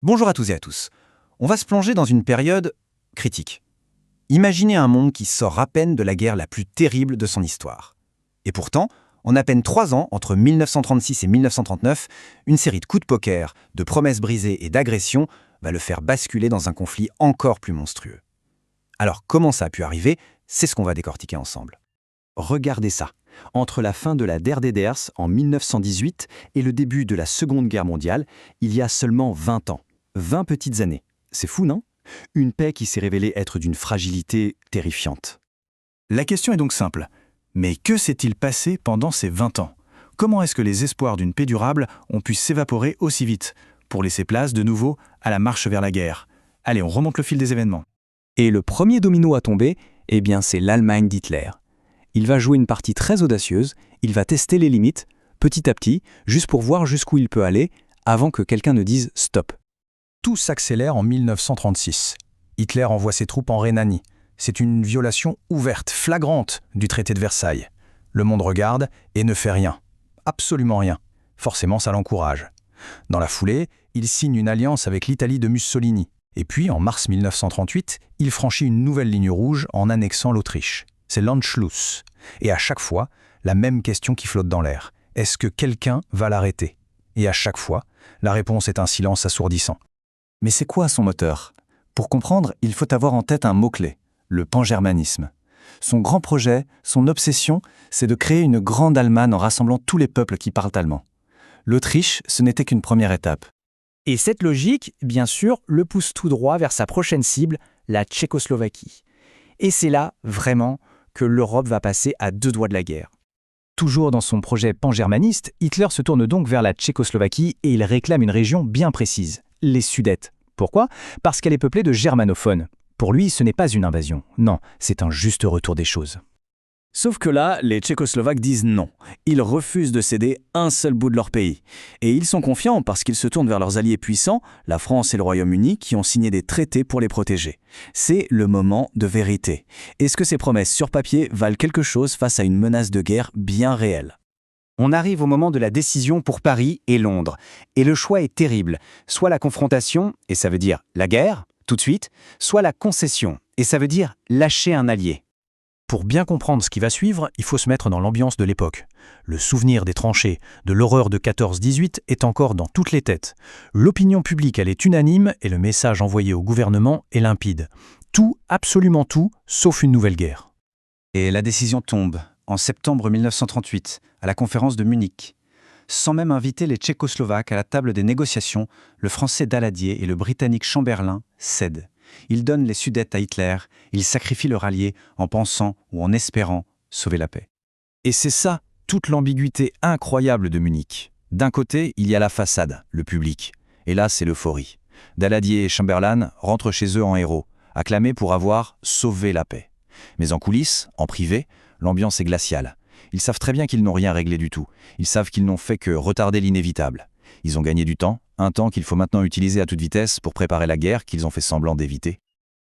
Bonjour à tous et à tous. On va se plonger dans une période critique. Imaginez un monde qui sort à peine de la guerre la plus terrible de son histoire. Et pourtant, en à peine 3 ans, entre 1936 et 1939, une série de coups de poker, de promesses brisées et d'agressions va le faire basculer dans un conflit encore plus monstrueux. Alors comment ça a pu arriver? C'est ce qu'on va décortiquer ensemble. Regardez ça. Entre la fin de la der DDR en 1918 et le début de la Seconde Guerre mondiale, il y a seulement 20 ans. 20 petites années. C'est fou, non? Une paix qui s'est révélée être d'une fragilité terrifiante. La question est donc simple. Mais que s'est-il passé pendant ces 20 ans? Comment est-ce que les espoirs d'une paix durable ont pu s'évaporer aussi vite, pour laisser place de nouveau à la marche vers la guerre? Allez, on remonte le fil des événements. Et le premier domino à tomber, c'est l'Allemagne d'Hitler. Il va jouer une partie très audacieuse, il va tester les limites, petit à petit, juste pour voir jusqu'où il peut aller, avant que quelqu'un ne dise « stop ». Tout s'accélère en 1936. Hitler envoie ses troupes en Rhénanie. C'est une violation ouverte, flagrante du traité de Versailles. Le monde regarde et ne fait rien. Absolument rien. Forcément, ça l'encourage. Dans la foulée, il signe une alliance avec l'Italie de Mussolini. Et puis, en mars 1938, il franchit une nouvelle ligne rouge en annexant l'Autriche. C'est l'Anschluss. Et à chaque fois, la même question qui flotte dans l'air. Est-ce que quelqu'un va l'arrêter? Et à chaque fois, la réponse est un silence assourdissant. Mais c'est quoi son moteur? Pour comprendre, il faut avoir en tête un mot-clé, le pangermanisme. Son grand projet, son obsession, c'est de créer une grande Allemagne en rassemblant tous les peuples qui parlent allemand. L'Autriche, ce n'était qu'une première étape. Et cette logique, bien sûr, le pousse tout droit vers sa prochaine cible, la Tchécoslovaquie. Et c'est là, vraiment, que l'Europe va passer à 2 doigts de la guerre. Toujours dans son projet pangermaniste, Hitler se tourne donc vers la Tchécoslovaquie et il réclame une région bien précise, les Sudètes. Pourquoi? Parce qu'elle est peuplée de germanophones. Pour lui, ce n'est pas une invasion. Non, c'est un juste retour des choses. Sauf que là, les Tchécoslovaques disent non. Ils refusent de céder un seul bout de leur pays. Et ils sont confiants parce qu'ils se tournent vers leurs alliés puissants, la France et le Royaume-Uni, qui ont signé des traités pour les protéger. C'est le moment de vérité. Est-ce que ces promesses sur papier valent quelque chose face à une menace de guerre bien réelle? On arrive au moment de la décision pour Paris et Londres. Et le choix est terrible. Soit la confrontation, et ça veut dire la guerre, tout de suite, soit la concession, et ça veut dire lâcher un allié. Pour bien comprendre ce qui va suivre, il faut se mettre dans l'ambiance de l'époque. Le souvenir des tranchées, de l'horreur de 14-18 est encore dans toutes les têtes. L'opinion publique, elle est unanime et le message envoyé au gouvernement est limpide. Tout, absolument tout, sauf une nouvelle guerre. Et la décision tombe, en septembre 1938, à la conférence de Munich. Sans même inviter les Tchécoslovaques à la table des négociations, le Français Daladier et le Britannique Chamberlain cèdent. Ils donnent les Sudètes à Hitler, ils sacrifient leur allié en pensant ou en espérant sauver la paix. Et c'est ça, toute l'ambiguïté incroyable de Munich. D'un côté, il y a la façade, le public. Et là, c'est l'euphorie. Daladier et Chamberlain rentrent chez eux en héros, acclamés pour avoir sauvé la paix. Mais en coulisses, en privé, l'ambiance est glaciale. Ils savent très bien qu'ils n'ont rien réglé du tout. Ils savent qu'ils n'ont fait que retarder l'inévitable. Ils ont gagné du temps, un temps qu'il faut maintenant utiliser à toute vitesse pour préparer la guerre qu'ils ont fait semblant d'éviter.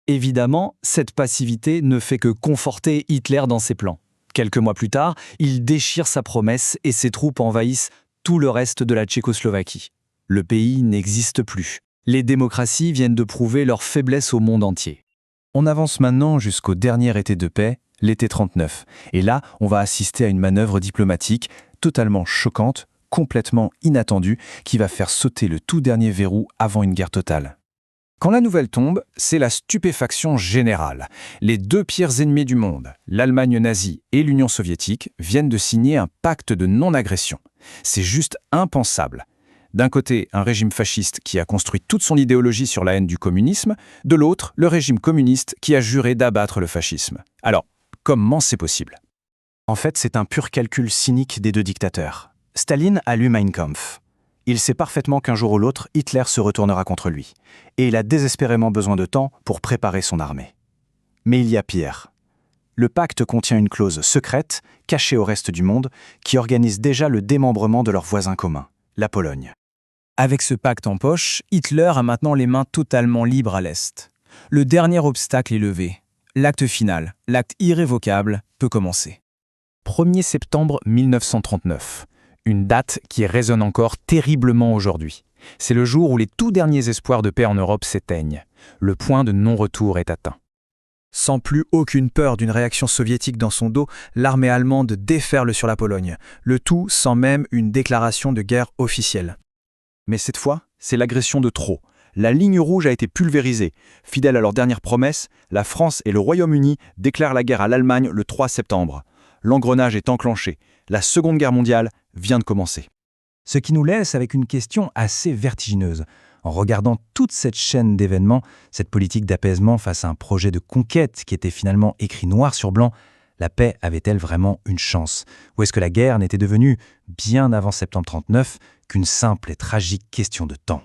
Évidemment, cette passivité ne fait que conforter Hitler dans ses plans. Quelques mois plus tard, il déchire sa promesse et ses troupes envahissent tout le reste de la Tchécoslovaquie. Le pays n'existe plus. Les démocraties viennent de prouver leur faiblesse au monde entier. On avance maintenant jusqu'au dernier été de paix, l'été 39. Et là, on va assister à une manœuvre diplomatique totalement choquante, complètement inattendue, qui va faire sauter le tout dernier verrou avant une guerre totale. Quand la nouvelle tombe, c'est la stupéfaction générale. Les 2 pires ennemis du monde, l'Allemagne nazie et l'Union soviétique, viennent de signer un pacte de non-agression. C'est juste impensable. D'un côté, un régime fasciste qui a construit toute son idéologie sur la haine du communisme, de l'autre, le régime communiste qui a juré d'abattre le fascisme. Alors, comment c'est possible? En fait, c'est un pur calcul cynique des 2 dictateurs. Staline a lu Mein Kampf. Il sait parfaitement qu'un jour ou l'autre, Hitler se retournera contre lui. Et il a désespérément besoin de temps pour préparer son armée. Mais il y a pire. Le pacte contient une clause secrète, cachée au reste du monde, qui organise déjà le démembrement de leur voisin commun, la Pologne. Avec ce pacte en poche, Hitler a maintenant les mains totalement libres à l'Est. Le dernier obstacle est levé. L'acte final, l'acte irrévocable, peut commencer. 1er septembre 1939. Une date qui résonne encore terriblement aujourd'hui. C'est le jour où les tout derniers espoirs de paix en Europe s'éteignent. Le point de non-retour est atteint. Sans plus aucune peur d'une réaction soviétique dans son dos, l'armée allemande déferle sur la Pologne, le tout sans même une déclaration de guerre officielle. Mais cette fois, c'est l'agression de trop. La ligne rouge a été pulvérisée. Fidèles à leur dernière promesse, la France et le Royaume-Uni déclarent la guerre à l'Allemagne le 3 septembre. L'engrenage est enclenché. La Seconde Guerre mondiale vient de commencer. Ce qui nous laisse avec une question assez vertigineuse. En regardant toute cette chaîne d'événements, cette politique d'apaisement face à un projet de conquête qui était finalement écrit noir sur blanc, la paix avait-elle vraiment une chance? Ou est-ce que la guerre n'était devenue, bien avant septembre 39, qu'une simple et tragique question de temps?